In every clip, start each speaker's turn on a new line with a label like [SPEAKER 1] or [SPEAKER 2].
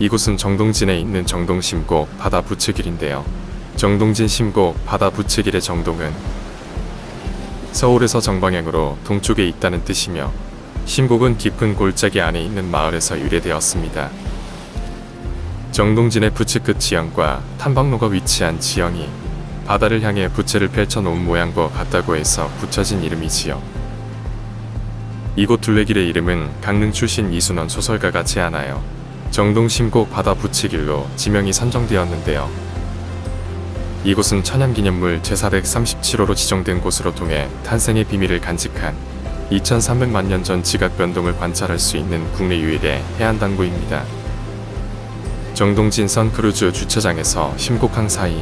[SPEAKER 1] 이곳은 정동진에 있는 정동 심곡 바다 부츠길인데요. 정동진 심곡 바다 부츠길의 정동은 서울에서 정방향으로 동쪽에 있다는 뜻이며, 심곡은 깊은 골짜기 안에 있는 마을에서 유래되었습니다. 정동진의 부츠 끝 지형과 탐방로가 위치한 지형이 바다를 향해 부채를 펼쳐놓은 모양과 같다고 해서 붙여진 이름이지요. 이곳 둘레길의 이름은 강릉 출신 이순원 소설가가 제안하여 정동 심곡 바다 부츠길로 지명이 선정되었는데요. 이곳은 천연기념물 제437호로 지정된 곳으로 통해 탄생의 비밀을 간직한 2300만 년 전 지각 변동을 관찰할 수 있는 국내 유일의 해안당구입니다. 정동진선 크루즈 주차장에서 심곡항 사이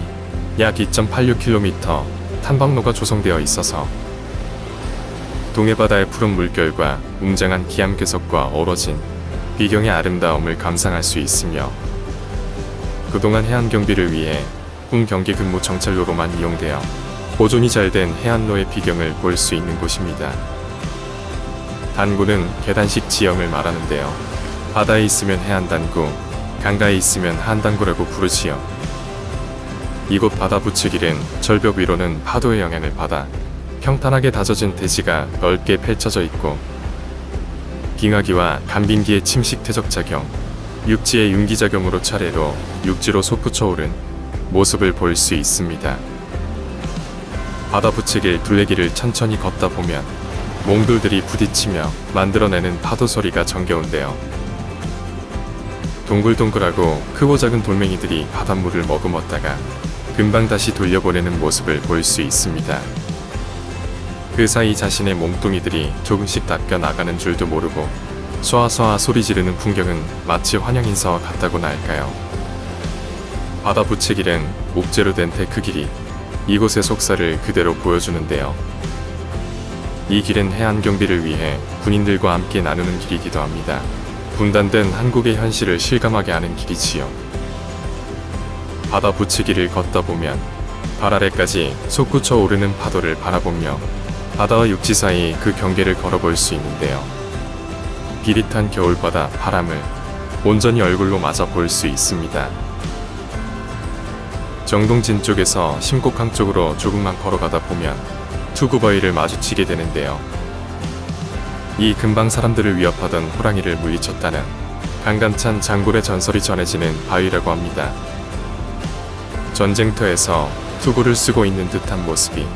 [SPEAKER 1] 약 2.86km 탐방로가 조성되어 있어서 동해바다의 푸른 물결과 웅장한 기암괴석과 어우러진 비경의 아름다움을 감상할 수 있으며, 그동안 해안경비를 위해 군 경계 근무 정찰로로만 이용되어 보존이 잘 된 해안로의 비경을 볼 수 있는 곳입니다. 단구는 계단식 지형을 말하는데요. 바다에 있으면 해안단구, 강가에 있으면 한단구라고 부르지요. 이곳 바다 부츠길은 절벽 위로는 파도의 영향을 받아 평탄하게 다져진 대지가 넓게 펼쳐져 있고, 빙하기와 간빙기의 침식 퇴적작용, 육지의 융기작용으로 차례로 육지로 솟구쳐 오른 모습을 볼 수 있습니다. 바다 부츠길 둘레길을 천천히 걷다 보면 몽돌들이 부딪히며 만들어내는 파도 소리가 정겨운데요. 동글동글하고 크고 작은 돌멩이들이 바닷물을 머금었다가 금방 다시 돌려보내는 모습을 볼 수 있습니다. 그 사이 자신의 몸뚱이들이 조금씩 닦여 나가는 줄도 모르고 쏘아쏘아 소리 지르는 풍경은 마치 환영인사와 같다고나 할까요. 바다 부츠길은 옥재로 된 데크 길이 이곳의 속살을 그대로 보여주는데요. 이 길은 해안 경비를 위해 군인들과 함께 나누는 길이기도 합니다. 분단된 한국의 현실을 실감하게 하는 길이지요. 바다 부츠길을 걷다 보면 발 아래까지 솟구쳐 오르는 파도를 바라보며 바다와 육지 사이 그 경계를 걸어볼 수 있는데요. 비릿한 겨울바다 바람을 온전히 얼굴로 맞아 볼 수 있습니다. 정동진 쪽에서 심곡항 쪽으로 조금만 걸어가다 보면 투구바위를 마주치게 되는데요. 이 근방 사람들을 위협하던 호랑이를 물리쳤다는 강간찬 장군의 전설이 전해지는 바위라고 합니다. 전쟁터에서 투구를 쓰고 있는 듯한 모습이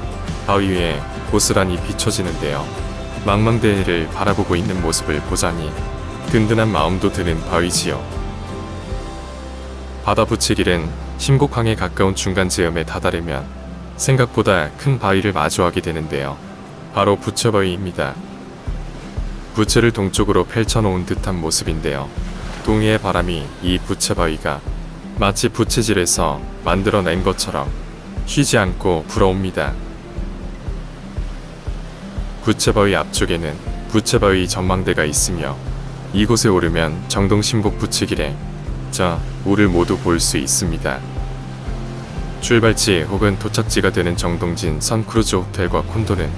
[SPEAKER 1] 바위 위에 고스란히 비춰지는데요. 망망대해를 바라보고 있는 모습을 보자니 든든한 마음도 드는 바위지요. 바다 부츠길은 심곡항에 가까운 중간 지점에 다다르면 생각보다 큰 바위를 마주하게 되는데요. 바로 부채바위입니다. 부채를 동쪽으로 펼쳐놓은 듯한 모습인데요. 동해의 바람이 이 부채바위가 마치 부채질에서 만들어낸 것처럼 쉬지 않고 불어옵니다. 부채바위 앞쪽에는 부채바위 전망대가 있으며, 이곳에 오르면 정동 심곡 부츠길에 우를 모두 볼 수 있습니다. 출발지 혹은 도착지가 되는 정동진 선 크루즈 호텔과 콘도는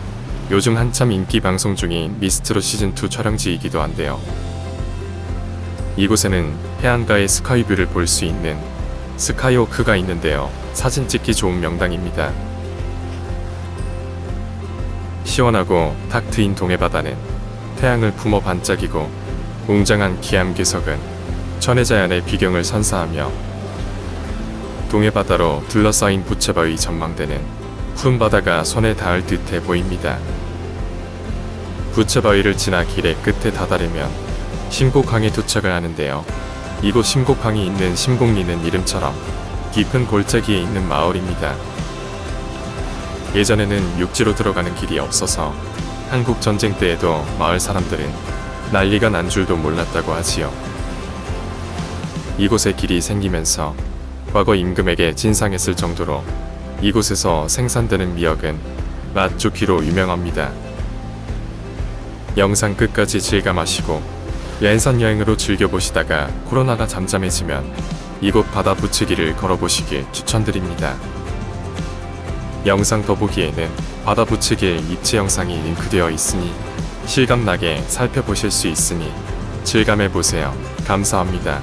[SPEAKER 1] 요즘 한참 인기 방송 중인 미스트롯 시즌2 촬영지이기도 한데요. 이곳에는 해안가의 스카이뷰를 볼 수 있는 스카이워크가 있는데요. 사진 찍기 좋은 명당입니다. 시원하고 탁 트인 동해바다는 태양을 품어 반짝이고, 웅장한 기암괴석은 천혜자연의 비경을 선사하며, 동해바다로 둘러싸인 부채바위 전망대는 푸른 바다가 손에 닿을 듯해 보입니다. 부채바위를 지나 길의 끝에 다다르면 심곡항에 도착을 하는데요. 이곳 심곡항이 있는 심곡리는 이름처럼 깊은 골짜기에 있는 마을입니다. 예전에는 육지로 들어가는 길이 없어서 한국 전쟁 때에도 마을 사람들은 난리가 난 줄도 몰랐다고 하지요. 이곳에 길이 생기면서 과거 임금에게 진상했을 정도로 이곳에서 생산되는 미역은 맛 좋기로 유명합니다. 영상 끝까지 즐감하시고 랜선 여행으로 즐겨보시다가 코로나가 잠잠해지면 이곳 바다 부츠길을 걸어보시길 추천드립니다. 영상 더보기에는 바다 부츠길 입체 영상이 링크되어 있으니 실감나게 살펴보실 수 있으니 즐감해보세요. 감사합니다.